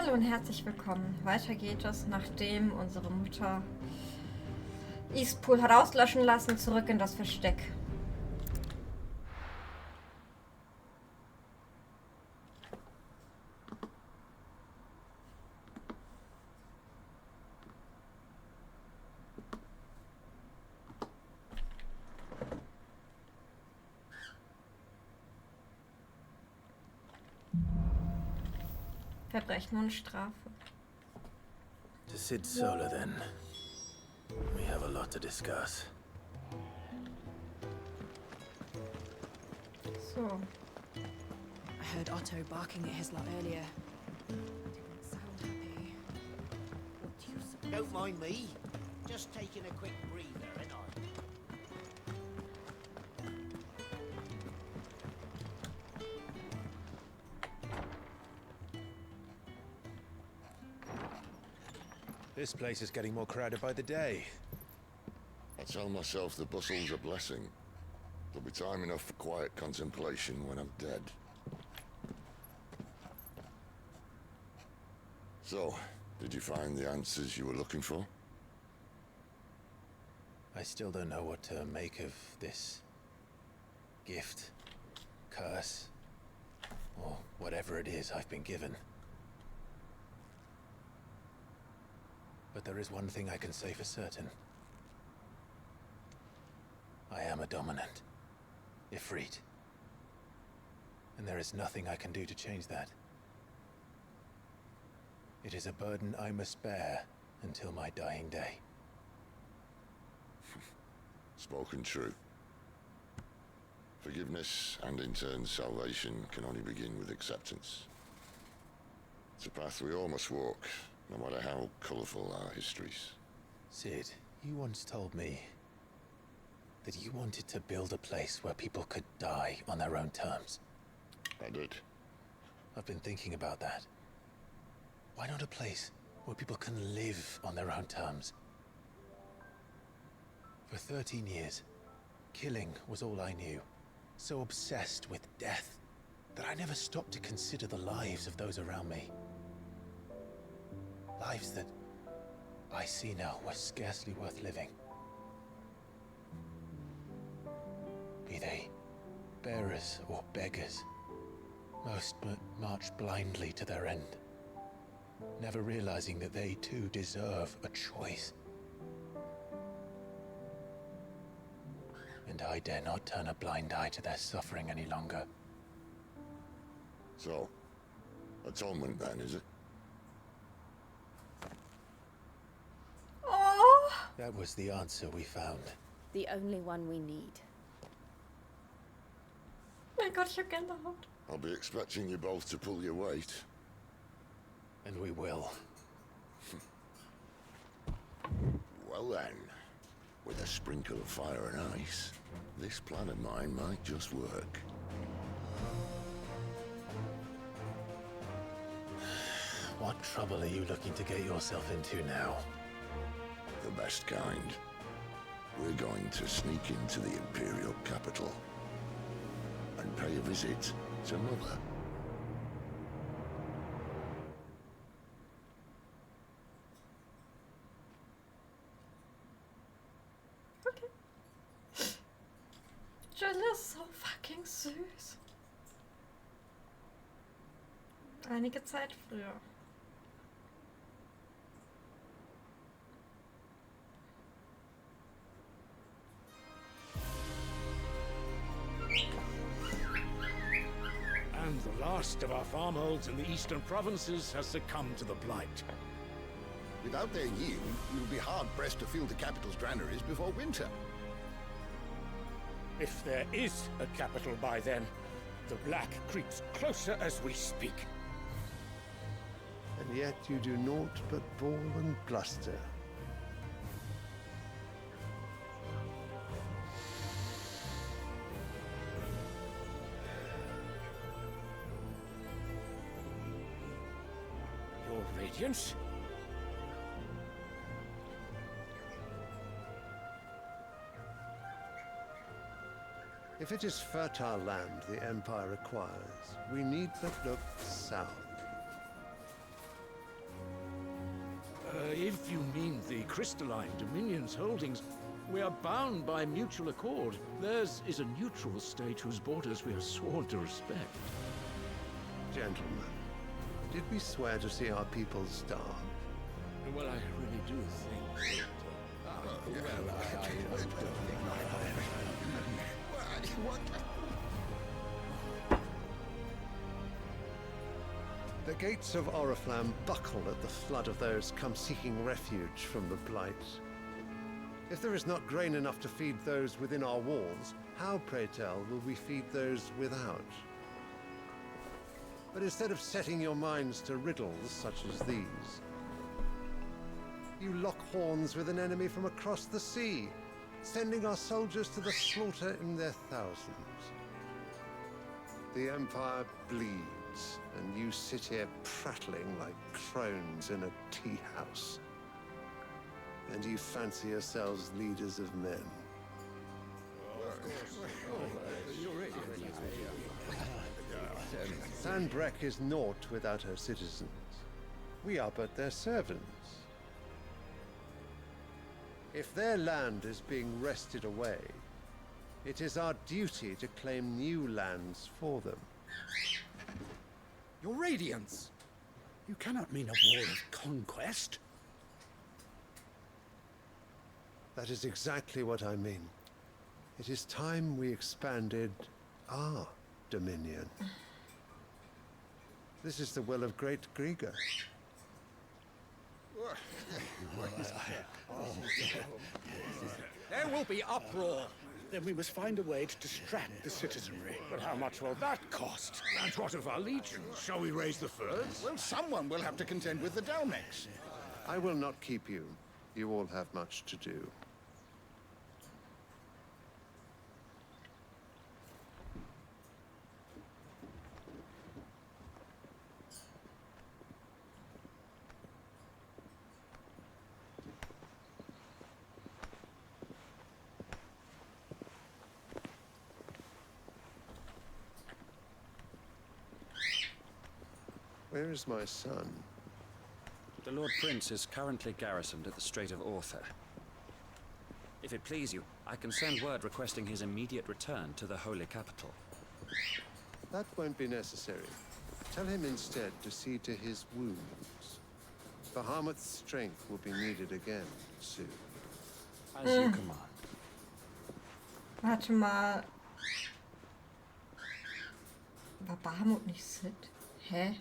Hallo und herzlich willkommen. Weiter geht es, nachdem unsere Mutter Eastpool hat auslöschen lassen, zurück in das Versteck. Verbrechen und Strafe. To Sid Solar, then. We have a lot to discuss. So. I heard Otto barking at his lot earlier. Didn't sound happy. What do you suppose? Don't mind me. Just taking a quick breather, ain't I? This place is getting more crowded by the day. I tell myself the bustle's a blessing. There'll be time enough for quiet contemplation when I'm dead. So, did you find the answers you were looking for? I still don't know what to make of this gift, curse, or whatever it is I've been given. But there is one thing I can say for certain. I am a dominant, Ifrit. And there is nothing I can do to change that. It is a burden I must bear until my dying day. Spoken true. Forgiveness and in turn salvation can only begin with acceptance. It's a path we all must walk, no matter how colourful our histories. Sid, you once told me that you wanted to build a place where people could die on their own terms. I did. I've been thinking about that. Why not a place where people can live on their own terms? For 13 years, killing was all I knew. So obsessed with death that I never stopped to consider the lives of those around me. Lives that I see now were scarcely worth living. Be they bearers or beggars, most march blindly to their end, never realizing that they too deserve a choice. And I dare not turn a blind eye to their suffering any longer. So, atonement then, is it? Oh That was the answer we found. The only one we need. mein Gott, ich hab Gänsehaut. I'll be expecting you both to pull your weight. And we will. Well then, with a sprinkle of fire and ice, this plan of mine might just work. What trouble are you looking to get yourself into now? The best kind. We're going to sneak into the Imperial capital and pay a visit to Mother. Okay. Jill ist so fucking süß. Einige Zeit früher. And the last of our farmholds in the eastern provinces has succumbed to the blight. Without their yield, you'll be hard-pressed to fill the capital's granaries before winter. If there is a capital by then, the black creeps closer as we speak. And yet you do naught but bawl and bluster. Your Radiance? If it is fertile land the Empire requires, we need but look south. If you mean the crystalline Dominion's holdings, we are bound by mutual accord. Theirs is a neutral state whose borders we are sworn to respect. Gentlemen, did we swear to see our people starve? Well, I really do think The gates of Oriflamme buckle at the flood of those come seeking refuge from the Blight. If there is not grain enough to feed those within our walls, how, pray tell, will we feed those without? But instead of setting your minds to riddles such as these, you lock horns with an enemy from across the sea, sending our soldiers to the slaughter in their thousands. The Empire bleeds, and you sit here prattling like crones in a tea house. And you fancy yourselves leaders of men. Sandbreck is naught without her citizens. We are but their servants. If their land is being wrested away, it is our duty to claim new lands for them. Your Radiance! You cannot mean a war of conquest. That is exactly what I mean. It is time we expanded our dominion. This is the will of great Grieger. There will be uproar. Then we must find a way to distract the citizenry. but how much will that cost? And what of our legions? Shall we raise the furs? Well, someone will have to contend with the Dalmex. I will not keep you. You all have much to do. Where is my son? The Lord Prince is currently garrisoned at the Strait of Author. If it please you, I can send word requesting his immediate return to the Holy Capital. That won't be necessary. Tell him instead to see to his wounds. Bahamut's strength will be needed again soon. As you command. Warte mal. War Bahamut nicht Sid? Hä?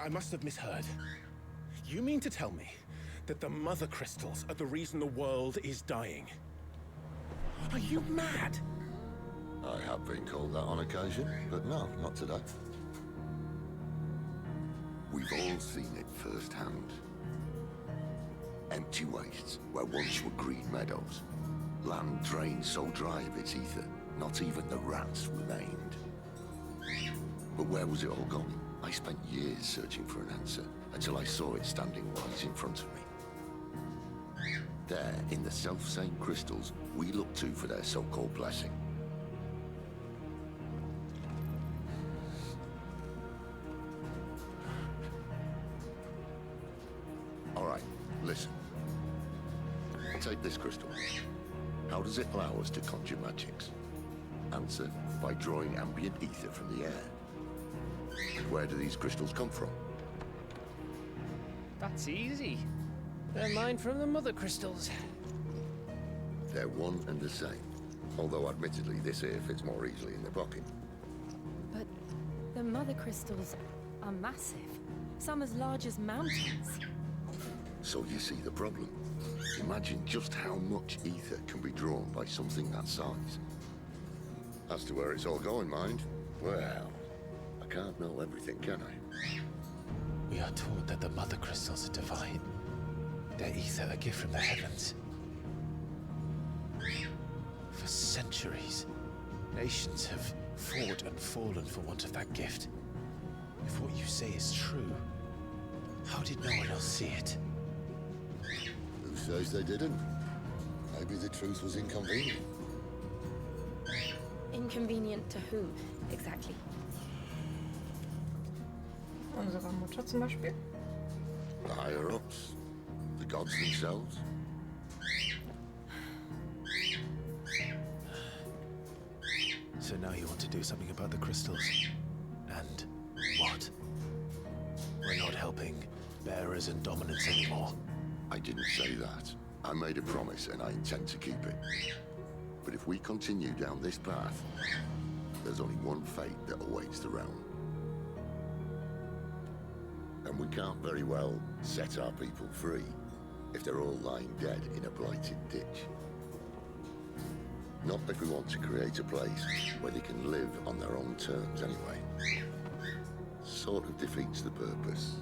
I must have misheard. You mean to tell me that the mother crystals are the reason the world is dying? Are you mad? I have been called that on occasion, but no, not today. We've all seen it firsthand. Empty wastes where once were green meadows. Land drained so dry of its ether, not even the rats remained. But where was it all going? I spent years searching for an answer, until I saw it standing right in front of me. There, in the self-same crystals, we look to for their so-called blessing. All right, listen. Take this crystal. How does it allow us to conjure magics? Answer, by drawing ambient ether from the air. And where do these crystals come from? That's easy. They're mined from the mother crystals. They're one and the same. Although admittedly this here fits more easily in the pocket. But the mother crystals are massive. Some as large as mountains. So you see the problem. Imagine just how much ether can be drawn by something that size. As to where it's all going, mind, well, I can't know everything, can I? We are taught that the mother crystals are divine. Their ether a gift from the heavens. For centuries, nations have fought and fallen for want of that gift. If what you say is true, how did no one else see it? Who says they didn't? Maybe the truth was inconvenient. Inconvenient to who, exactly? Unserer Mutter zum Beispiel. The higher-ups? The gods themselves? So now you want to do something about the crystals. And what? We're not helping bearers and dominants anymore. I didn't say that. I made a promise and I intend to keep it. But if we continue down this path, there's only one fate that awaits the realm. And we can't very well set our people free if they're all lying dead in a blighted ditch. Not if we want to create a place where they can live on their own terms anyway. Sort of defeats the purpose.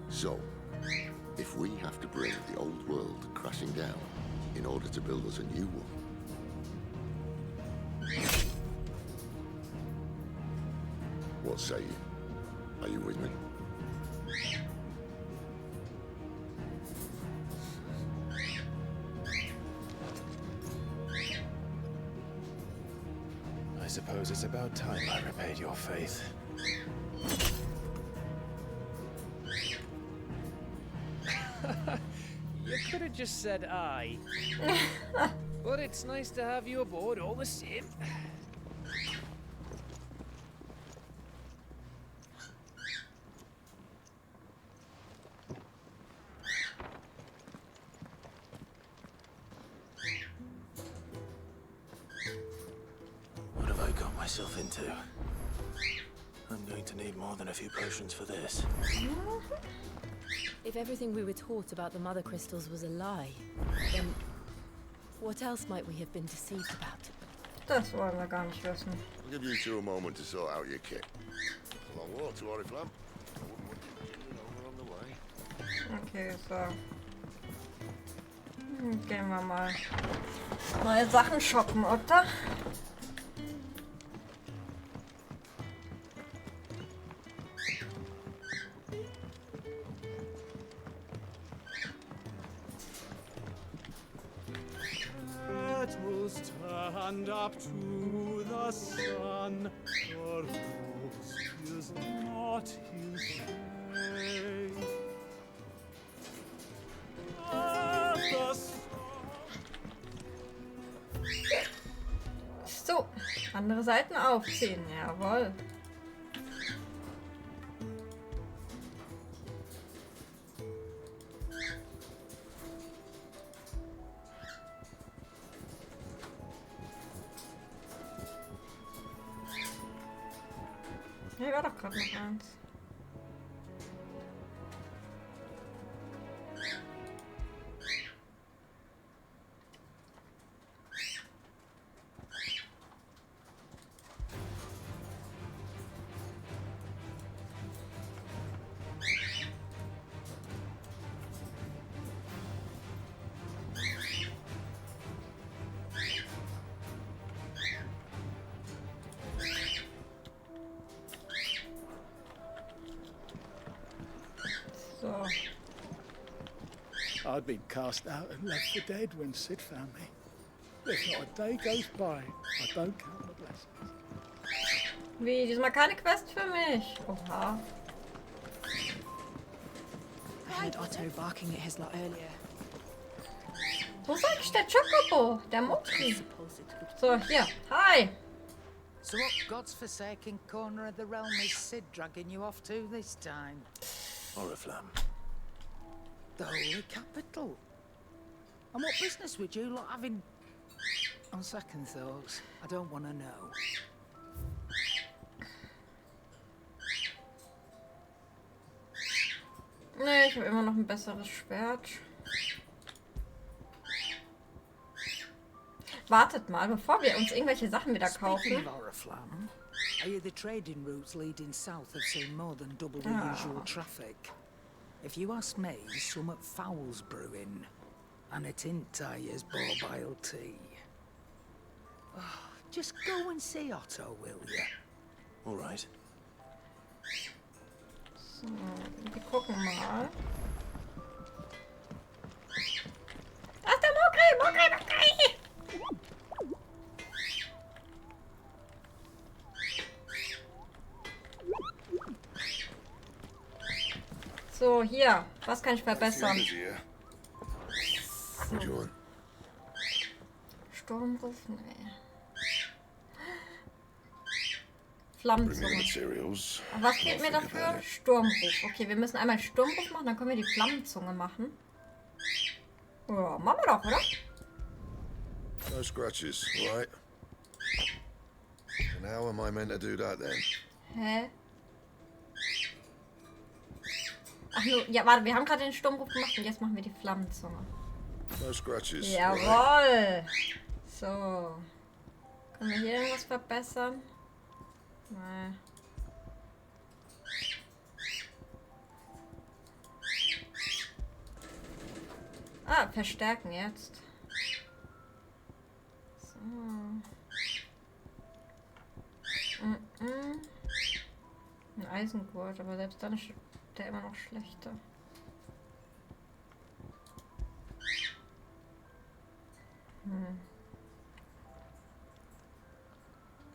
So, if we have to bring the old world crashing down in order to build us a new one, what say you? Are you with me? I suppose it's about time I repaid your faith. You could have just said aye. But it's nice to have you aboard all the same. What have I got myself into? I'm going to need more than a few potions for this. If everything we were taught about the mother crystals was a lie, then what else might we have been deceived about? Das wollen wir gar nicht wissen. I'll give you two a moment to sort out your kit. A long walk to Oriflamme. I wouldn't want you killing over on the way. Okay, so. Gehen wir mal neue Sachen shoppen, oder? Stand up to the sun, the rose is not his way. So, andere Seiten aufziehen, jawohl. Hier war doch gerade noch eins. So. I'd been cast out and left for dead when Sid found me. There's not a day goes by I don't count the blessings. Wie, diesmal keine Quest für mich. Oha. I heard Otto barking at his lot earlier. Wo ist eigentlich der Chocobo? Der Mogrys. So, hier. Hi. So what God's forsaken corner of the realm is Sid dragging you off to this time? Oriflamme. The holy capital. And what business would you lot having? On second thoughts, I don't want to know. Nee, ich habe immer noch ein besseres Schwert. Wartet mal, bevor wir uns irgendwelche Sachen wieder kaufen. Speaking of Oriflamme, I hear the trading routes leading south have seen more than double the usual traffic. If you ask me, somewhat foul's brewing, and it ain't Tyre's borbile tea. Oh, just go and see Otto, will you? All right. So, wir gucken mal. Da ist der Mogry! So, hier. Was kann ich verbessern? So. Sturmruf? Nee. Flammenzunge. Aber was fehlt mir dafür? Sturmruf. Okay, wir müssen einmal Sturmruf machen, dann können wir die Flammenzunge machen. Ja, machen wir doch, oder? No scratches, right? And how am I meant to do that then? Hä? Ach no, ja, warte, wir haben gerade den Sturmruf gemacht und jetzt machen wir die Flammenzunge. No scratches. Jawohl! So. Können wir hier irgendwas verbessern? Nein. Ah, verstärken jetzt. So. Ein Eisengurt, aber selbst dann ist der immer noch schlechter.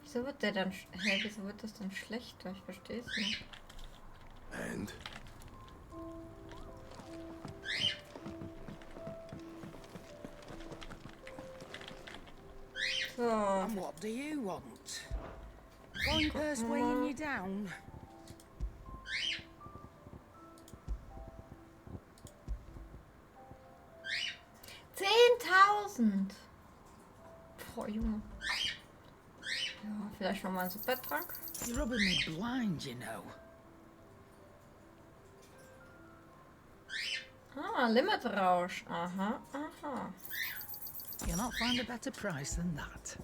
Wieso wird der dann... Hä, wieso wird das dann schlechter? Ich verstehe es nicht. And? So. And what do you want? Goinker's weighing you down. Boah, Junge. Ja, vielleicht noch mal ein Supertrank. You're rubbing me blind, you know. Ah, Limitrausch. Aha, aha. You'll not find a better price than that.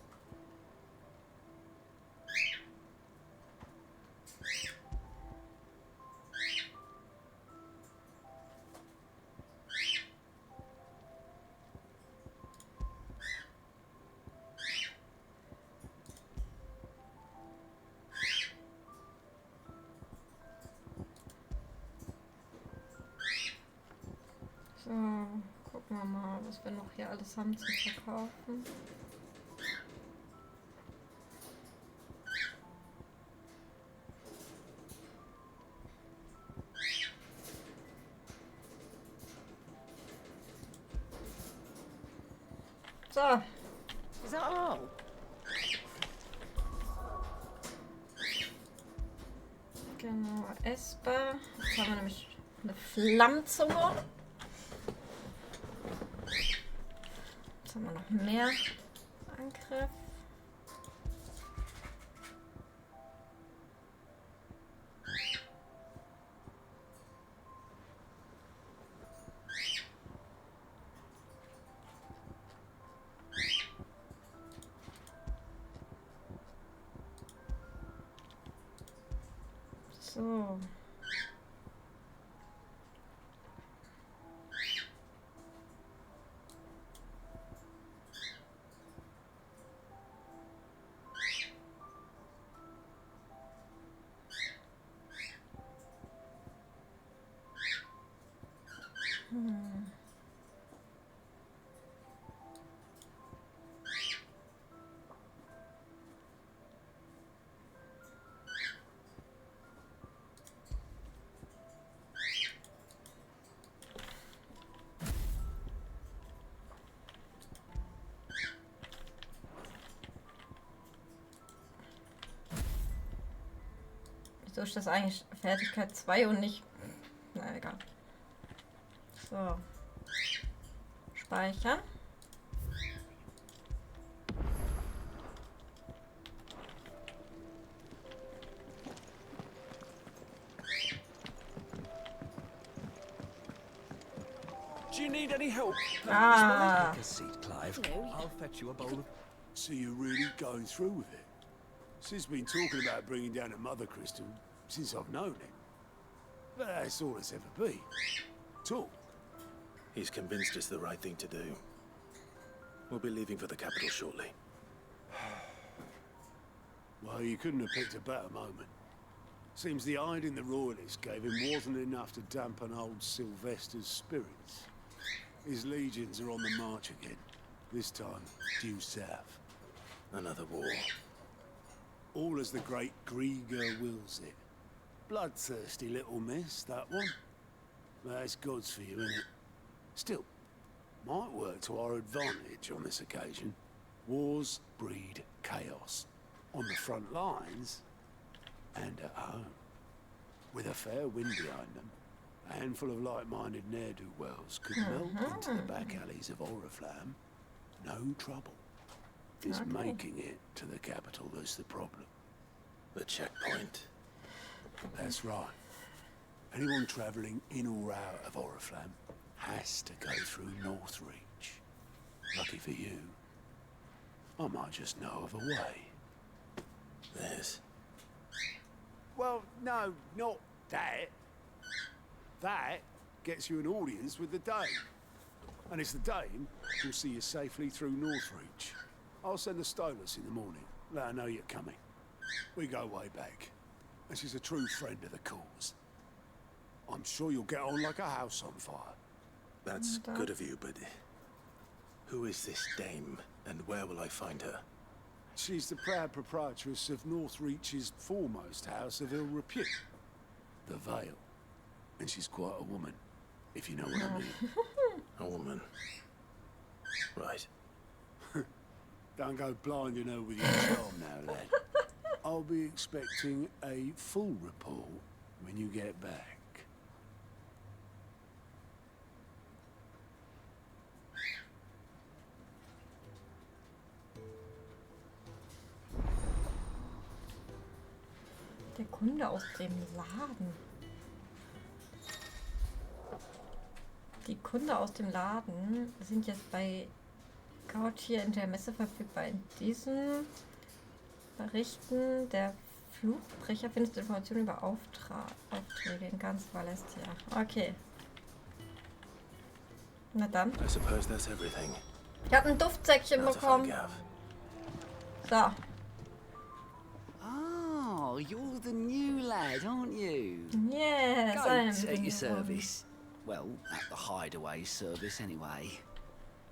So, gucken wir mal, was wir noch hier alles haben zum Verkaufen. So. Is that all? Genau, essbar. Jetzt haben wir nämlich eine Flammenzunge. Jetzt haben wir noch mehr Angriff. So. Wieso ist das eigentlich Fertigkeit 2 und nicht... Na egal. So. Speichern. Do you need any help? Ah. Take a seat, Clive. I'll fetch you a bowl of... So you're really going through with it? Sid's been talking about bringing down a mother crystal since I've known him. But that's all it's ever been. Talk. He's convinced it's the right thing to do. We'll be leaving for the capital shortly. Well, you couldn't have picked a better moment. Seems the hiding the royalists gave him wasn't enough to dampen old Sylvester's spirits. His legions are on the march again, this time due south. Another war. All as the great Grieger wills it. Bloodthirsty little miss, that one. That's God's for you, isn't it? Still, might work to our advantage on this occasion. Wars breed chaos. On the front lines and at home. With a fair wind behind them, a handful of like-minded ne'er-do-wells could melt into the back alleys of Oriflamme. No trouble. It's making it to the capital that's the problem. The checkpoint. That's right. Anyone travelling in or out of Oriflamme has to go through Northreach. Lucky for you, I might just know of a way. There's... Well, no, not that. That gets you an audience with the Dane. And it's the Dane who'll see you safely through Northreach. I'll send the Stolas in the morning. Let her know you're coming. We go way back. And she's a true friend of the cause. I'm sure you'll get on like a house on fire. That's good of you, but... who is this dame, and where will I find her? She's the proud proprietress of Northreach's foremost house of ill repute, the Vale. And she's quite a woman, if you know what I mean. A woman. Right. Don't go blinding her with your charm now, lad. I'll be expecting a full report when you get back. Der Kunde aus dem Laden. Die Kunde aus dem Laden sind jetzt bei Gautier in der Messe verfügbar. In diesen Berichten der Fluchbrecher findest du Informationen über Aufträge in ganz Valencia. Okay. Na dann. I suppose that's everything. Ich habe ein Duftsäckchen bekommen. So. Oh, you're the new lad, aren't you? Yes, I am. At your service. Well, at the hideaway service anyway.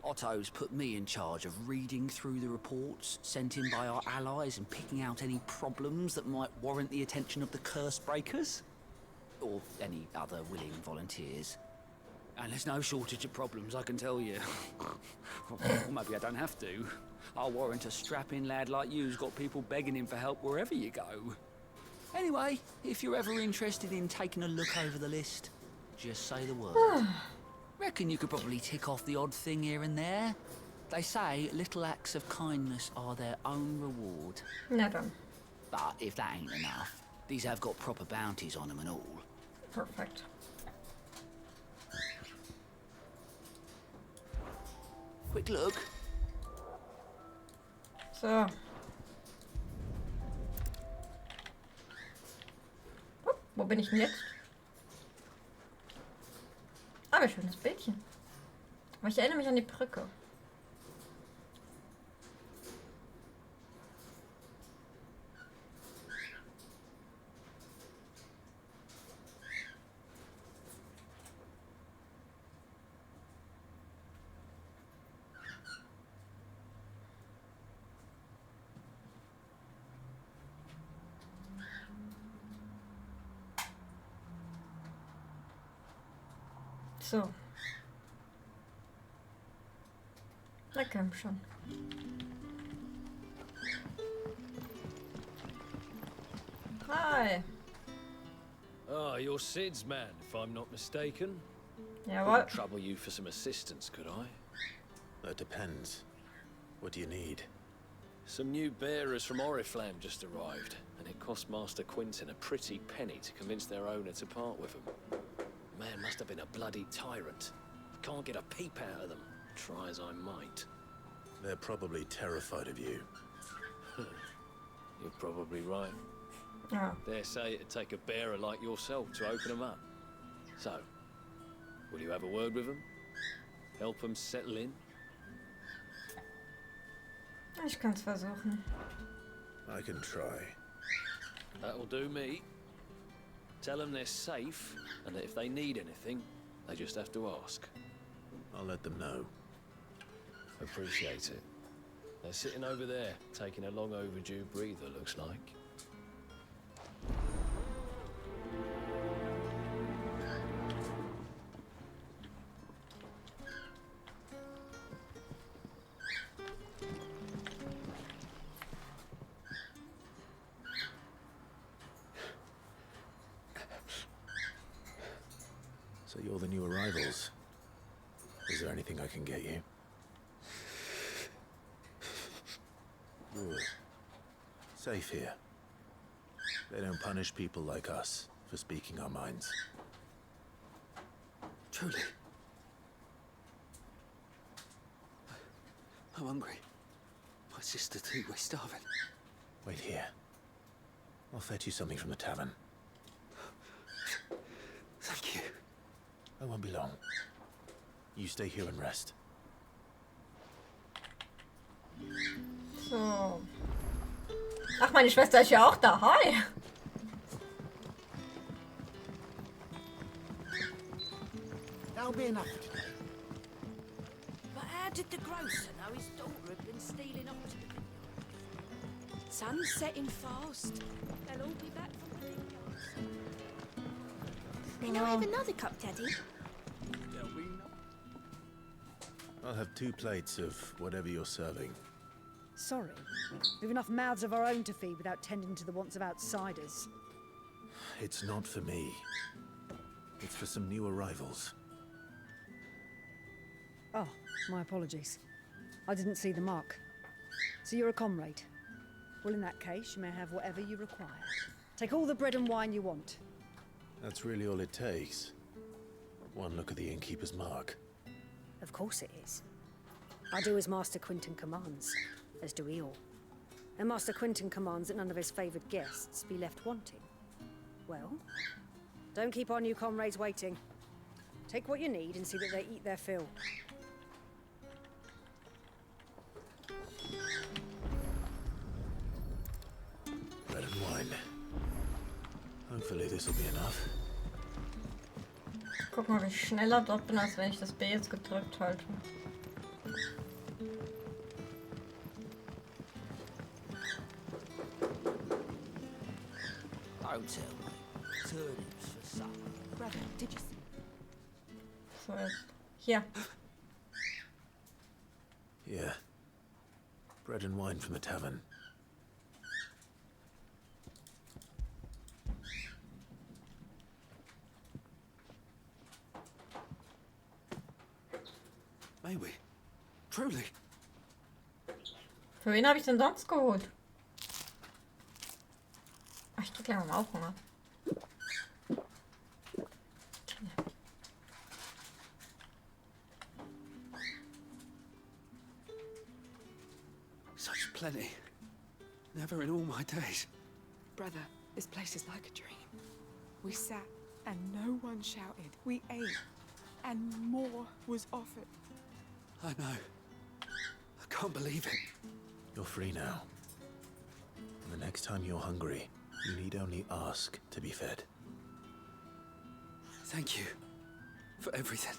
Otto's put me in charge of reading through the reports sent in by our allies and picking out any problems that might warrant the attention of the curse breakers. Or any other willing volunteers. And there's no shortage of problems, I can tell you. Or maybe I don't have to. I'll warrant a strapping lad like you's got people begging him for help wherever you go. Anyway, if you're ever interested in taking a look over the list, just say the word. Reckon you could probably tick off the odd thing here and there. They say little acts of kindness are their own reward. Never. But if that ain't enough, these have got proper bounties on them and all. Perfect. Quick look. So. Wo bin ich denn jetzt? Aber schönes Bildchen. Aber ich erinnere mich an die Brücke. So. Na komm schon. Hi. Ah, you're Sid's man, if I'm not mistaken. Yeah, Couldn't what? trouble you for some assistance, could I? That depends. What do you need? Some new bearers from Oriflamme just arrived, and it cost Master Quinton a pretty penny to convince their owner to part with them. Man must have been a bloody tyrant. Can't get a peep out of them, try as I might. They're probably terrified of you. You're probably right. Oh. Dare say it'd take a bearer like yourself to open them up. So, will you have a word with them? Help them settle in? Ich kann's versuchen. I can try. That'll do me. Tell them they're safe, and that if they need anything, they just have to ask. I'll let them know. Appreciate it. They're sitting over there, taking a long overdue breather, looks like. all the new arrivals. Is there anything I can get you? Good. Safe here. They don't punish people like us for speaking our minds. Truly. I'm hungry. My sister too, we're starving. Wait here. I'll fetch you something from the tavern. Thank you. I won't be long. You stay here and rest. So. Ach, meine Schwester ist ja auch da. Hi. That'll be enough. But how did the grocer know his daughter had been stealing off to the vineyard? Sun's setting fast. They'll all be back from the vineyards. Can I have another cup, Daddy? I'll have 2 plates of whatever you're serving. Sorry. We've enough mouths of our own to feed without tending to the wants of outsiders. It's not for me. It's for some new arrivals. Oh, my apologies. I didn't see the mark. So you're a comrade. Well, in that case, you may have whatever you require. Take all the bread and wine you want. That's really all it takes. One look at the innkeeper's mark. Of course it is. I do as Master Quinton commands, as do we all. And Master Quinton commands that none of his favoured guests be left wanting. Well, don't keep our new comrades waiting. Take what you need and see that they eat their fill. Bread and wine. Hopefully this will be enough. Guck mal, wie ich schneller dort bin, als wenn ich das B jetzt gedrückt halte. Don't tell me. Turnips for supper. Brother, did you see? So, jetzt. Hier. Yeah. Bread and wine from the tavern. May we? Truly? Für wen habe ich denn sonst geholt? Ach, ich krieg gleich mal Hunger. Such plenty. Never in all my days. Brother, this place is like a dream. We sat and no one shouted. We ate and more was offered. I know. I can't believe it. You're free now. And the next time you're hungry, you need only ask to be fed. Thank you for everything.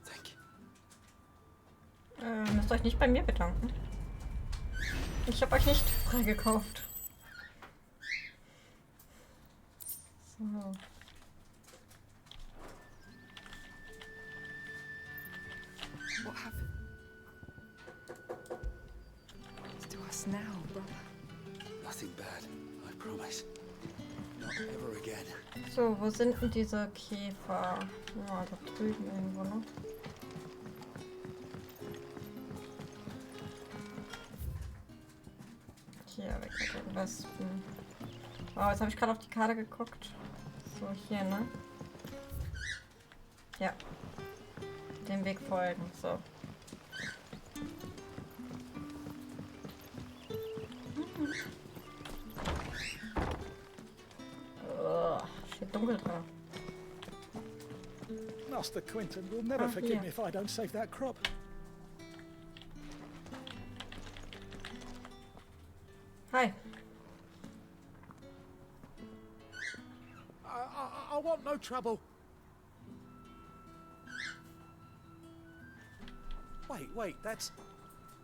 Thank you. Müsst euch nicht bei mir bedanken. Ich habe euch nicht freigekauft. So. What happened to us now, brother? Nothing bad, I promise. Not ever again. So, wo sind denn diese Käfer? Ja, da drüben irgendwo, ne? Hier, weg mit den Wespen. Oh, jetzt habe ich gerade auf die Karte geguckt. So, hier, ne? Ja. Dem Weg folgen, so. Steht dunkel dran. Master Quinton will never forgive me if I don't save that crop. Hi. I want no trouble. Wait, that's...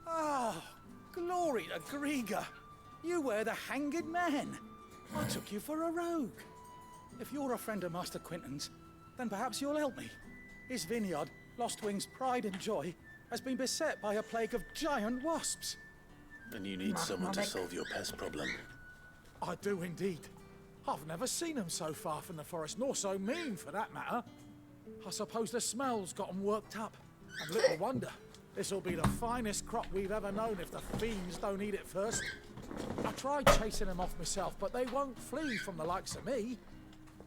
Oh, glory to Griga. You were the hanged man. I took you for a rogue. If you're a friend of Master Quinton's, then perhaps you'll help me. His vineyard, Lostwing's pride and joy, has been beset by a plague of giant wasps. And you need someone to solve your pest problem. I do indeed. I've never seen them so far from the forest, nor so mean, for that matter. I suppose the smell's got them worked up. And little wonder. This'll be the finest crop we've ever known if the fiends don't eat it first. I tried chasing them off myself, but they won't flee from the likes of me.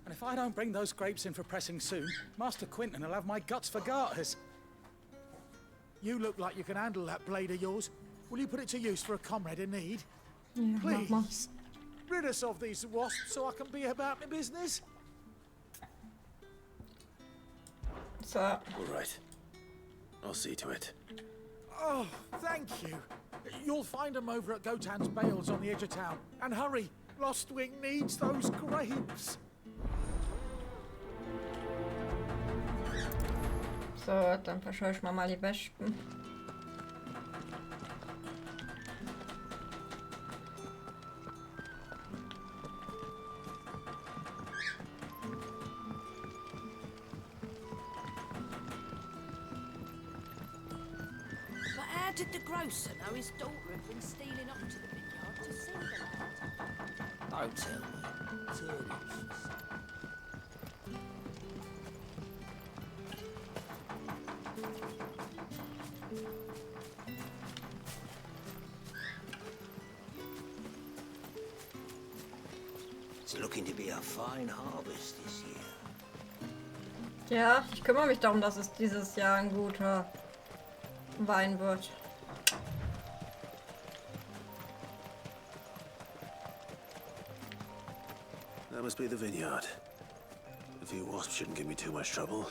And if I don't bring those grapes in for pressing soon, Master Quentin will have my guts for garters. You look like you can handle that blade of yours. Will you put it to use for a comrade in need? Ja, mach mal. Please, rid us of these wasps so I can be about my business. So. All right. I'll see to it. Oh, thank you. You'll find them over at Gotan's bales on the edge of town. And hurry, Lostwing needs those grapes. So, dann verscheuchen wir mal die Wespen. But how did the grocer know his daughter had been stealing up to the vineyard to sell the land? Don't tell me. Tell me. It's looking to be a fine harvest this year. Ja, ich kümmere mich darum, dass es dieses Jahr ein guter Wein wird. That must be the vineyard. A few wasps shouldn't give me too much trouble.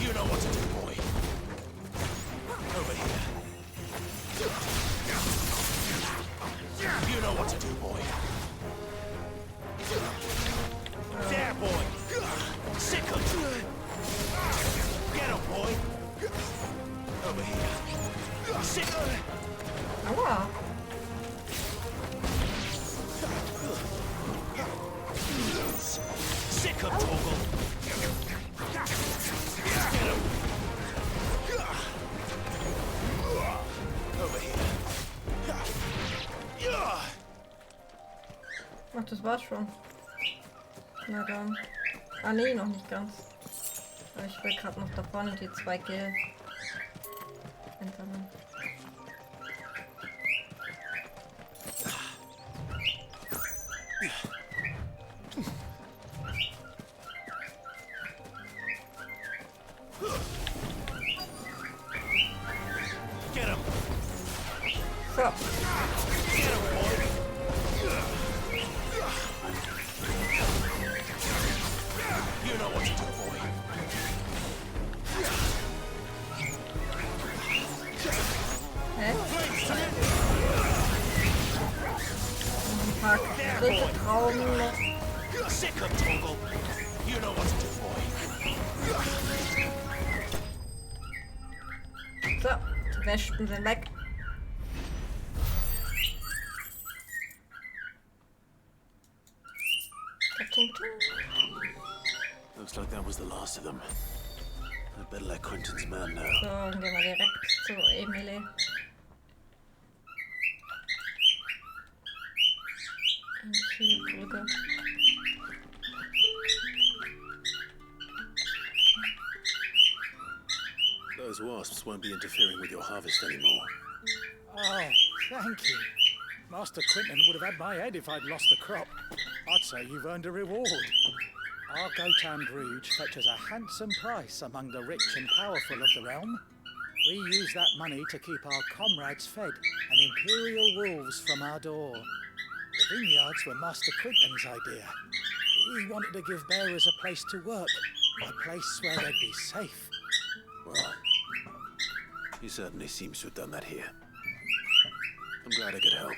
You know what to do, boy. Over here. You know what to do, boy. There, boy. Sick him. Get him, boy. Over here. Sick him. Aua. Sick him, Toggle. Over here. Ach, das war's schon. Na dann. Ah, nee, noch nicht ganz. Aber ich will gerade noch da vorne die 2 Gel einsammeln. Get him. So. Get him, boy. You know what to do, boy. Hä? Ein paar dritte Trauben noch. Sick him, Toggle. You know what to do, boy. So, die Wespen sind weg. Looks like that was the last of them. I'd better let Quentin's man know. So, dann gehen wir direkt zu Emily. Und hier Brücke. Those wasps won't be interfering with your harvest anymore. Oh, thank you. Master Quentin would have had my head if I'd lost the crop. I'd say you've earned a reward. Our Gotan Rouge fetches a handsome price among the rich and powerful of the realm. We use that money to keep our comrades fed and imperial wolves from our door. The vineyards were Master Quentin's idea. He wanted to give bearers a place to work, a place where they'd be safe. Well, he certainly seems to have done that here. I'm glad I could help.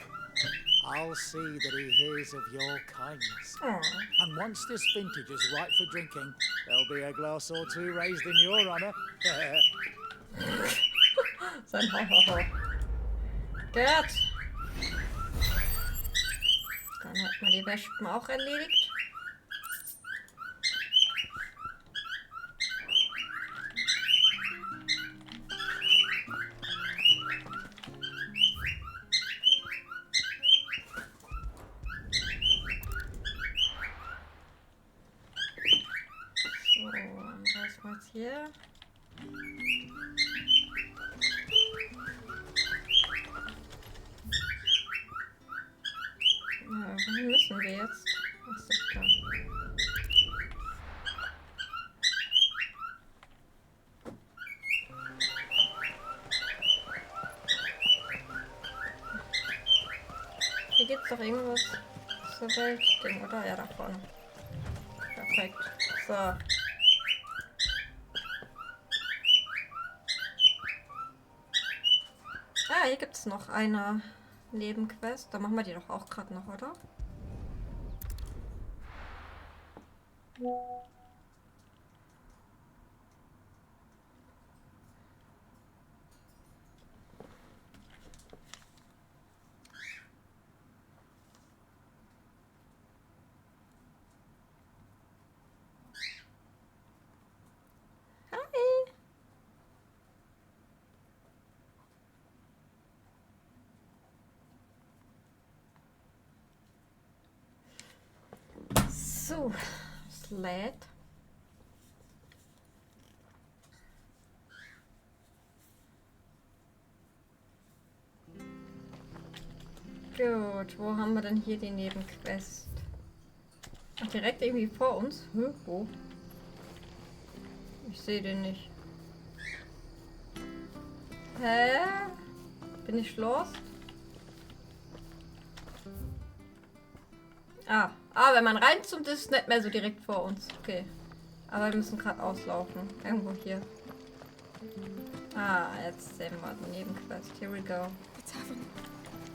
I'll see that he hears of your kindness. And once this vintage is ripe for drinking, there'll be a glass or two raised in your honor. Sein Hohoho. Gerd! Dann hat man die Wespen auch erledigt. hier? Ja, wohin müssen wir jetzt? Was ist da? Hier gibt's doch irgendwas zur Welt-Ding, oder? Ja, da vorne. Perfekt. So. Ah, hier gibt es noch eine Nebenquest. Da machen wir die doch auch gerade noch, oder? So, es lädt. Gut, wo haben wir denn hier die Nebenquest? Ach, direkt irgendwie vor uns? Wo? Ich sehe den nicht. Hä? Bin ich lost? Wenn man reinzoomt, ist es nicht mehr so direkt vor uns. Okay. Aber wir müssen gerade auslaufen. Irgendwo hier. Jetzt sehen wir die Nebenquest. Here we go. The tavern.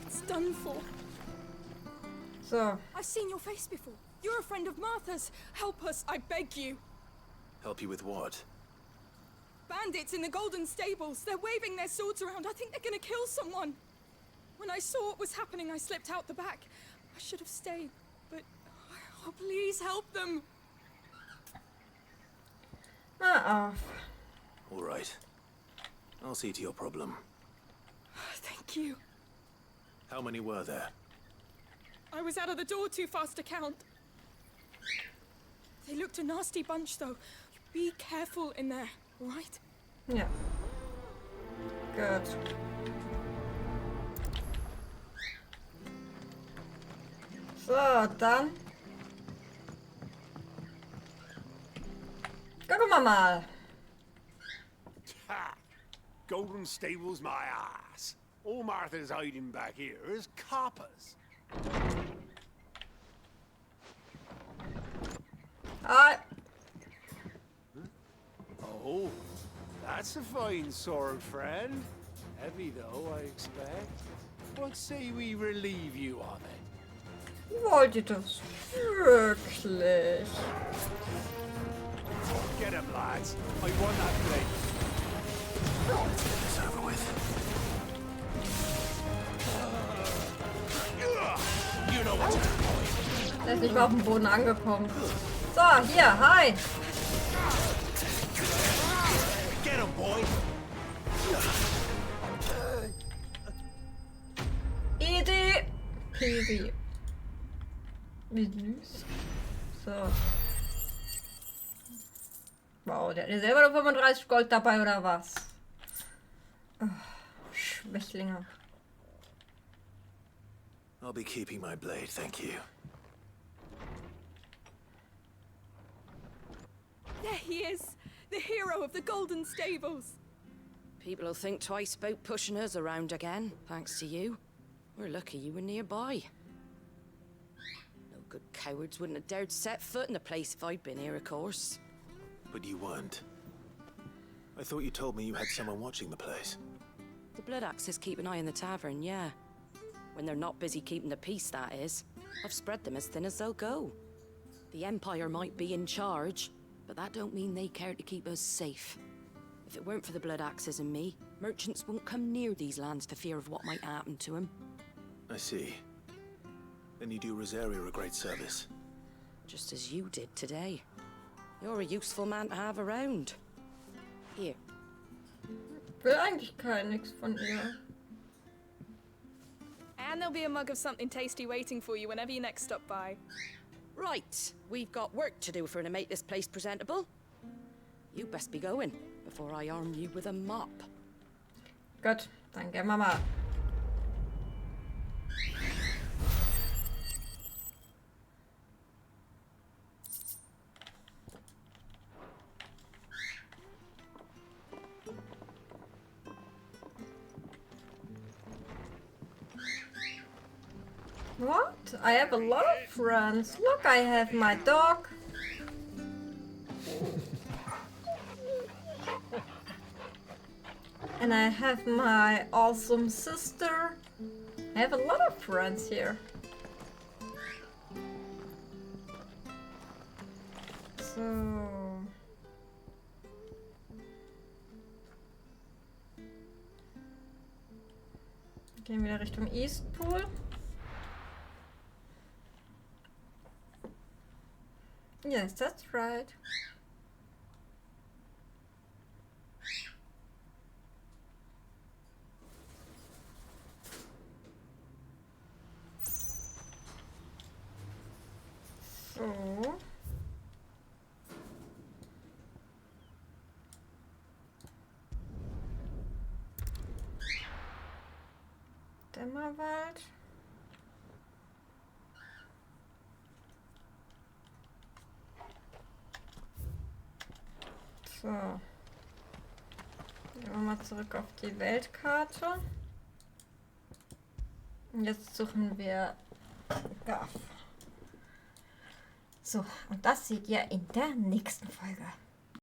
It's done for. So. I've seen your face before. You're a friend of Martha's. Help us, I beg you. Help you with what? Bandits in the Golden Stables. They're waving their swords around. I think they're gonna kill someone. When I saw what was happening, I slipped out the back. I should have stayed, but oh, please help them. All right. I'll see to your problem. Thank you. How many were there? I was out of the door too fast to count. They looked a nasty bunch, though. Be careful in there, all right? Ja. Gut. So, dann. Gucken wir mal. Ha! Golden Stables my ass. All Martha's hiding back here is coppers. Hi. Oh, that's a fine sword, friend. Heavy though, I expect. What say we relieve you on it? Wollt ihr das wirklich? Get him, lads. I won that blade. It's over with. You know what to do, boy. Er ist nicht mal auf dem Boden angekommen. So, hier, hi. Get him, boy. Idee. Peasy. Wie süß. So. Wow, der hat ja selber nur 35 Gold dabei, oder was? Oh, Schwächlinge. I'll be keeping my blade, thank you. There he is, the hero of the Golden Stables. People will think twice about pushing us around again, thanks to you. We're lucky you were nearby. No good cowards wouldn't have dared set foot in the place if I'd been here, of course. But you weren't. I thought you told me you had someone watching the place. The Blood Axes keep an eye on the tavern, yeah. When they're not busy keeping the peace, that is. I've spread them as thin as they'll go. The Empire might be in charge, but that don't mean they care to keep us safe. If it weren't for the Blood Axes and me, merchants won't come near these lands for fear of what might happen to them. I see. Then you do Rosaria a great service. Just as you did today. You're a useful man to have around. Here. Will eigentlich nix von ihr. And there'll be a mug of something tasty waiting for you whenever you next stop by. Right, we've got work to do for to make this place presentable. You best be going before I arm you with a mop. Gut, dann gehen wir mal. What? I have a lot of friends. Look, I have my dog. And I have my awesome sister. I have a lot of friends here. So... Gehen wir Richtung Eastpool. Yes, that's right. So. Dämmerwald. So. Gehen wir mal zurück auf die Weltkarte. Und jetzt suchen wir Gaff. So, und das seht ihr in der nächsten Folge.